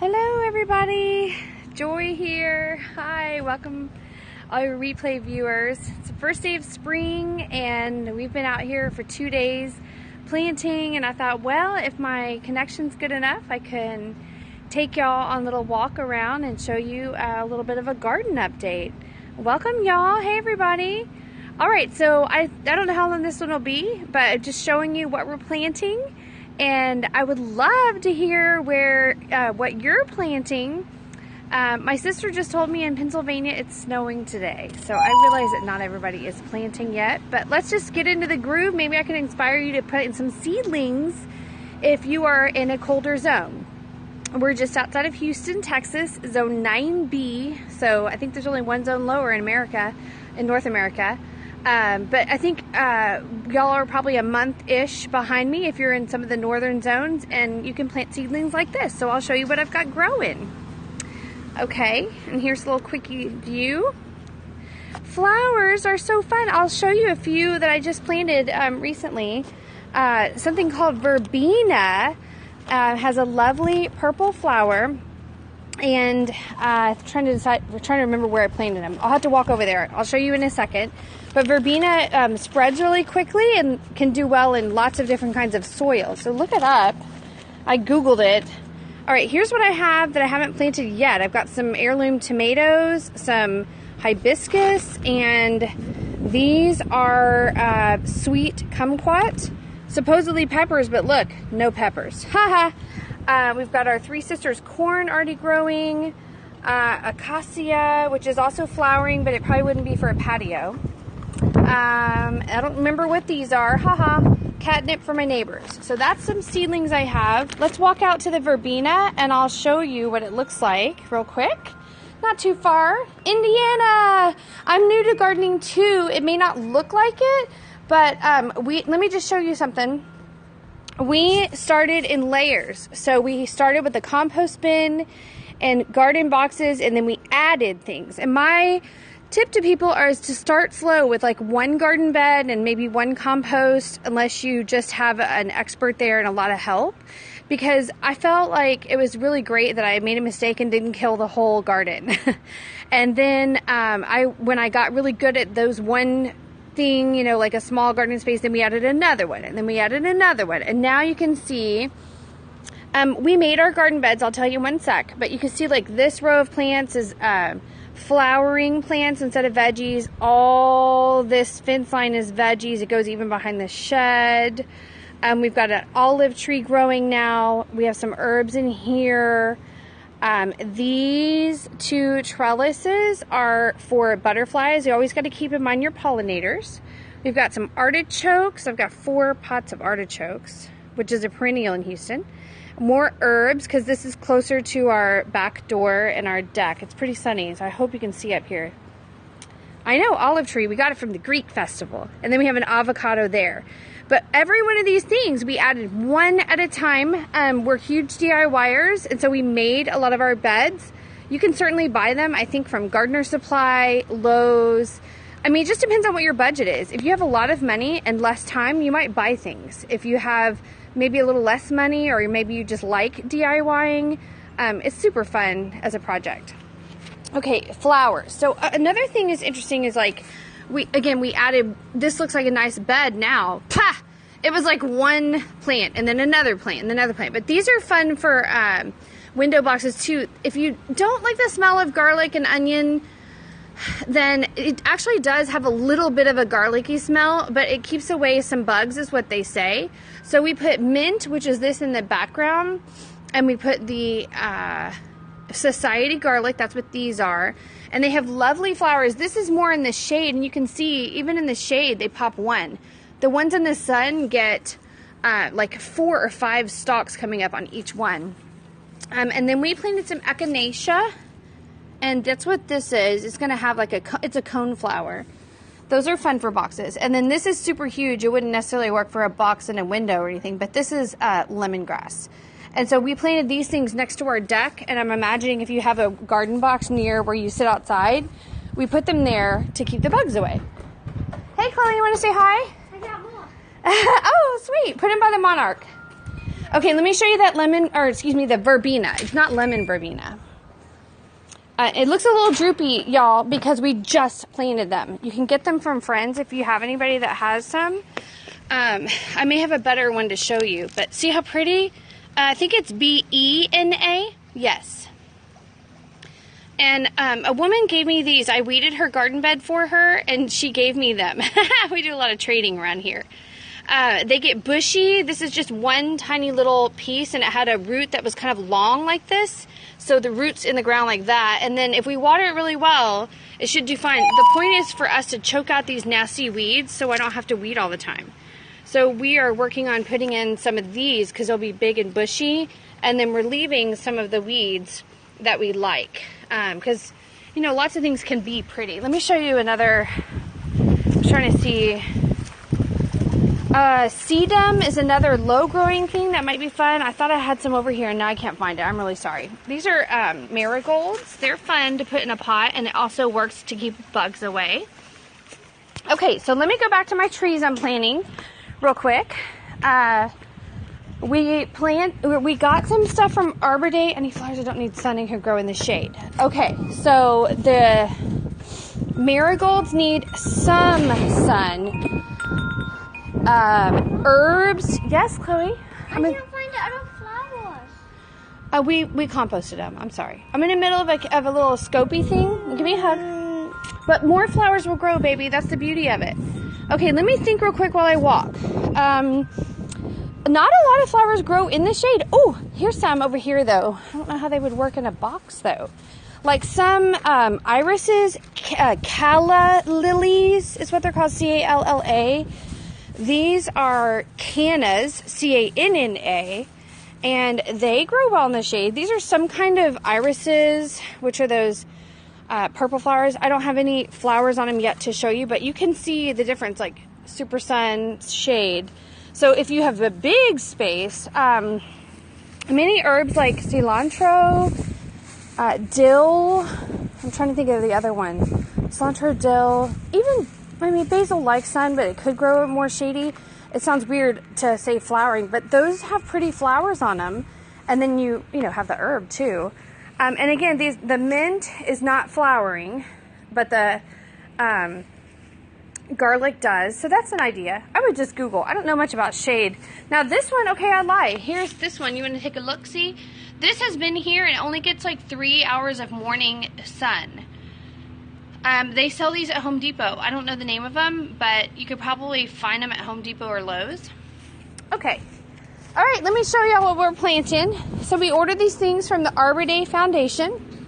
Hello everybody, Joy here. Hi, welcome all your replay viewers. It's the first day of spring and we've been out here for 2 days planting, and I thought, well, if my connection's good enough, I can take y'all on a little walk around and show you a little bit of a garden update. Welcome y'all. Hey everybody. Alright, so I don't know how long this one will be, but just showing you what we're planting. And I would love to hear what you're planting. My sister just told me in Pennsylvania it's snowing today, so I realize that not everybody is planting yet, but let's just get into the groove. Maybe I can inspire you to put in some seedlings if you are in a colder zone. We're just outside of Houston, Texas, zone 9B, so I think there's only one zone lower in North America. But I think y'all are probably a month-ish behind me if you're in some of the northern zones, and you can plant seedlings like this. So I'll show you what I've got growing. Okay, and here's a little quickie view. Flowers are so fun. I'll show you a few that I just planted recently. Something called Verbena has a lovely purple flower. And we're trying to remember where I planted them. I'll have to walk over there. I'll show you in a second. But Verbena spreads really quickly and can do well in lots of different kinds of soil. So look it up. I Googled it. All right, here's what I have that I haven't planted yet. I've got some heirloom tomatoes, some hibiscus, and these are sweet kumquat. Supposedly peppers, but look, no peppers. Haha. We've got our Three Sisters corn already growing, acacia, which is also flowering, but it probably wouldn't be for a patio. I don't remember what these are. Haha. Catnip for my neighbors. So that's some seedlings I have. Let's walk out to the Verbena and I'll show you what it looks like real quick. Not too far. Indiana! I'm new to gardening too. It may not look like it, but let me just show you something. We started in layers. So we started with a compost bin and garden boxes, and then we added things. And my tip to people is to start slow with like one garden bed and maybe one compost, unless you just have an expert there and a lot of help. Because I felt like it was really great that I made a mistake and didn't kill the whole garden. And then when I got really good at those one thing, you know, like a small garden space, then we added another one, and then we added another one, and now you can see we made our garden beds. I'll tell you in one sec, but you can see like this row of plants is flowering plants instead of veggies. All this fence line is veggies. It goes even behind the shed. We've got an olive tree growing now. We have some herbs in here. These two trellises are for butterflies. You always got to keep in mind your pollinators. We've got some artichokes. I've got 4 pots of artichokes, which is a perennial in Houston. More herbs, because this is closer to our back door and our deck. It's pretty sunny, so I hope you can see up here. I know, olive tree. We got it from the Greek festival. And then we have an avocado there. But every one of these things, we added one at a time. We're huge DIYers, and so we made a lot of our beds. You can certainly buy them, I think, from Gardener Supply, Lowe's. I mean, it just depends on what your budget is. If you have a lot of money and less time, you might buy things. If you have maybe a little less money, or maybe you just like DIYing, it's super fun as a project. Okay, flowers. So another thing is interesting is like, we added, this looks like a nice bed now. Pah! It was like one plant and then another plant and another plant. But these are fun for window boxes too. If you don't like the smell of garlic and onion, then it actually does have a little bit of a garlicky smell, but it keeps away some bugs is what they say. So we put mint, which is this in the background, and we put the Society garlic. That's what these are. And they have lovely flowers. This is more in the shade, and you can see even in the shade they pop one. The ones in the sun get like 4 or 5 stalks coming up on each one. And then we planted some echinacea, and that's what this is. It's going to have like it's a cone flower. Those are fun for boxes. And then this is super huge. It wouldn't necessarily work for a box in a window or anything, but this is lemongrass. And so we planted these things next to our deck, and I'm imagining if you have a garden box near where you sit outside, we put them there to keep the bugs away. Hey, Chloe, you want to say hi? I got more. Oh, sweet. Put them by the monarch. Okay, let me show you that the verbena. It's not lemon verbena. It looks a little droopy, y'all, because we just planted them. You can get them from friends if you have anybody that has some. I may have a better one to show you, but see how pretty? I think it's Bena. Yes. And a woman gave me these. I weeded her garden bed for her, and she gave me them. We do a lot of trading around here. They get bushy. This is just one tiny little piece, and it had a root that was kind of long like this. So the root's in the ground like that. And then if we water it really well, it should do fine. The point is for us to choke out these nasty weeds so I don't have to weed all the time. So we are working on putting in some of these because they'll be big and bushy. And then we're leaving some of the weeds that we like. Because, you know, lots of things can be pretty. Let me show you another. I'm trying to see. Sedum is another low-growing thing that might be fun. I thought I had some over here, and now I can't find it. I'm really sorry. These are marigolds. They're fun to put in a pot, and it also works to keep bugs away. Okay, so let me go back to my trees I'm planting real quick. We got some stuff from Arbor Day. Any flowers that don't need sun and can grow in the shade. Okay, so the marigolds need some sun. Herbs. Yes, Chloe? I can't find the other flowers. We composted them. I'm sorry. I'm in the middle of a little scopy thing. Give me a hug. But more flowers will grow, baby. That's the beauty of it. Okay, let me think real quick while I walk. Not a lot of flowers grow in the shade. Oh, here's some over here, though. I don't know how they would work in a box, though. Like some irises, calla lilies is what they're called, C-A-L-L-A. These are cannas, C-A-N-N-A, and they grow well in the shade. These are some kind of irises, which are those purple flowers. I don't have any flowers on them yet to show you, but you can see the difference, like super sun, shade. So if you have a big space, many herbs like cilantro, dill, I'm trying to think of the other one, cilantro, dill, even, I mean, basil likes sun, but it could grow more shady. It sounds weird to say flowering, but those have pretty flowers on them. And then you have the herb too. And again, the mint is not flowering, but the garlic does. So that's an idea. I would just Google. I don't know much about shade. Now this one, okay, I lie. Here's this one. You want to take a look? See? This has been here and it only gets like 3 hours of morning sun. They sell these at Home Depot. I don't know the name of them, but you could probably find them at Home Depot or Lowe's. Okay. All right, let me show y'all what we're planting. So we ordered these things from the Arbor Day Foundation.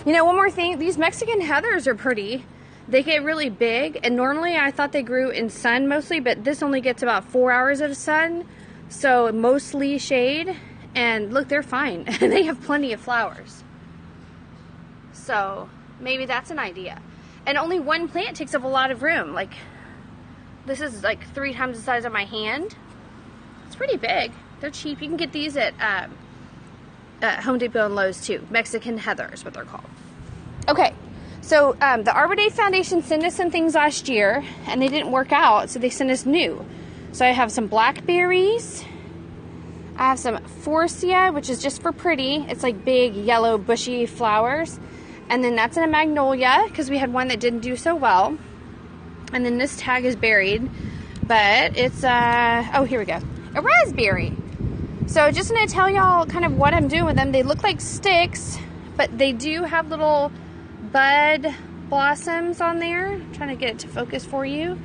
You know, one more thing. These Mexican heathers are pretty. They get really big, and normally I thought they grew in sun mostly, but this only gets about 4 hours of sun, so mostly shade. And look, they're fine. They have plenty of flowers. So maybe that's an idea. And only one plant takes up a lot of room. Like, this is like 3 times the size of my hand. It's pretty big. They're cheap. You can get these at Home Depot and Lowe's too. Mexican heather is what they're called. Okay, so the Arbor Day Foundation sent us some things last year, and they didn't work out, so they sent us new. So I have some blackberries. I have some forsythia, which is just for pretty. It's like big, yellow, bushy flowers. And then that's in a magnolia, because we had one that didn't do so well. And then this tag is buried, but it's, oh, here we go. A raspberry. So just going to tell y'all kind of what I'm doing with them. They look like sticks, but they do have little bud blossoms on there. I'm trying to get it to focus for you.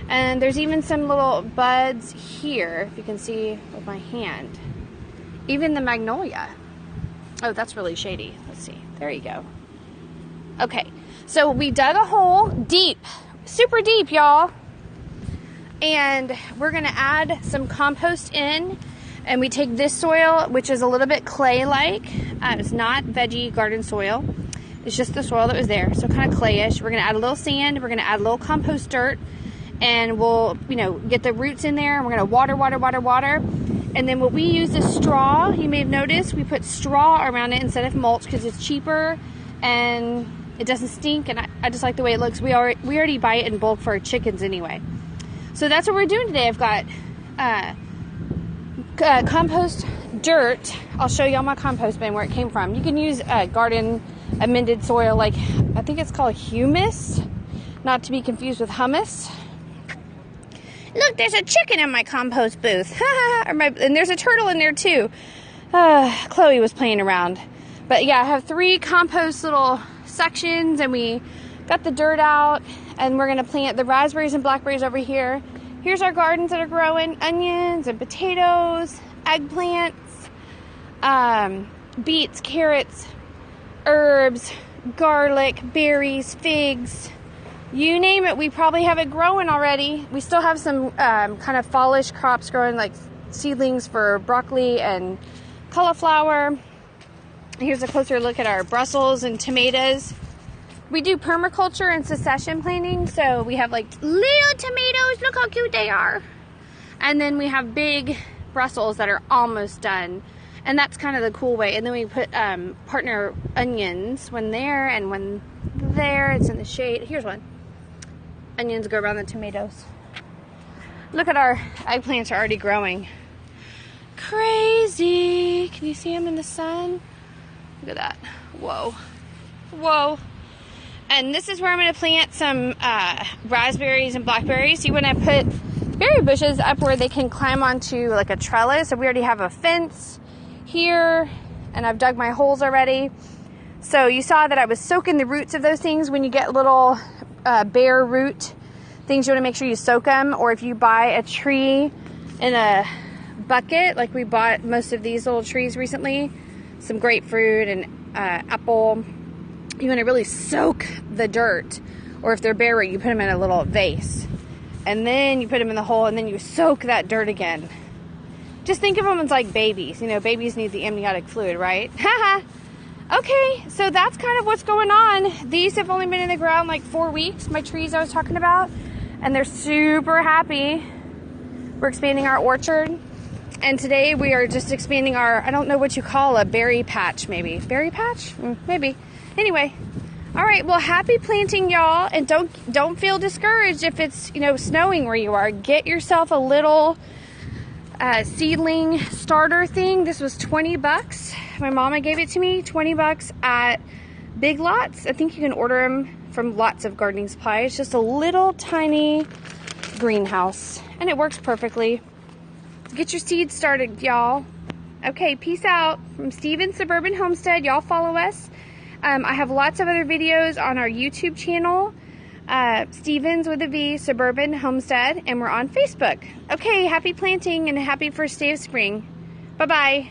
And there's even some little buds here, if you can see with my hand. Even the magnolia. Oh, that's really shady. Let's see. There you go. Okay, so we dug a hole deep, super deep, y'all. And we're gonna add some compost in, and we take this soil, which is a little bit clay-like. It's not veggie garden soil. It's just the soil that was there, so kind of clayish. We're gonna add a little sand. We're gonna add a little compost dirt, and we'll, get the roots in there. And we're gonna water, water, water, water. And then what we use is straw. You may have noticed we put straw around it instead of mulch because it's cheaper and it doesn't stink. And I just like the way it looks. We already buy it in bulk for our chickens anyway. So that's what we're doing today. I've got compost dirt. I'll show you all my compost bin where it came from. You can use garden amended soil, like I think it's called humus, not to be confused with hummus. Look, there's a chicken in my compost booth. And there's a turtle in there too. Chloe was playing around. But yeah, I have 3 compost little sections, and we got the dirt out, and we're gonna plant the raspberries and blackberries over here. Here's our gardens that are growing: onions and potatoes, eggplants, beets, carrots, herbs, garlic, berries, figs. You name it, we probably have it growing already. We still have some kind of fallish crops growing, like seedlings for broccoli and cauliflower. Here's a closer look at our Brussels and tomatoes. We do permaculture and succession planting, so we have like little tomatoes. Look how cute they are. And then we have big Brussels that are almost done. And that's kind of the cool way. And then we put partner onions when there and when there. It's in the shade. Here's one. Onions go around the tomatoes. Look at our eggplants are already growing. Crazy. Can you see them in the sun? Look at that. Whoa. Whoa. And this is where I'm going to plant some raspberries and blackberries. You want to put berry bushes up where they can climb onto like a trellis. So we already have a fence here, and I've dug my holes already. So you saw that I was soaking the roots of those things. When you get little bare root things, you want to make sure you soak them. Or if you buy a tree in a bucket, like we bought most of these little trees recently, some grapefruit and apple, you want to really soak the dirt. Or if they're bare root, you put them in a little vase, and then you put them in the hole, and then you soak that dirt again. Just think of them as like babies. You know, babies need the amniotic fluid, right? Haha. Okay, so that's kind of what's going on. These have only been in the ground like 4 weeks, my trees I was talking about, and they're super happy. We're expanding our orchard, and today we are just expanding our, I don't know what you call a berry patch, maybe. Berry patch? Maybe. Anyway, all right, well, happy planting, y'all, and don't feel discouraged if it's, you know, snowing where you are. Get yourself a little seedling starter thing. This was 20 bucks. My mama gave it to me, 20 bucks at Big Lots. I think you can order them from lots of gardening supply. It's just a little tiny greenhouse, and it works perfectly. Get your seeds started, y'all. Okay, peace out from Steven Suburban Homestead. Y'all follow us. I have lots of other videos on our YouTube channel, Stevens with a V, Suburban Homestead, and we're on Facebook. Okay, happy planting and happy first day of spring. Bye-bye.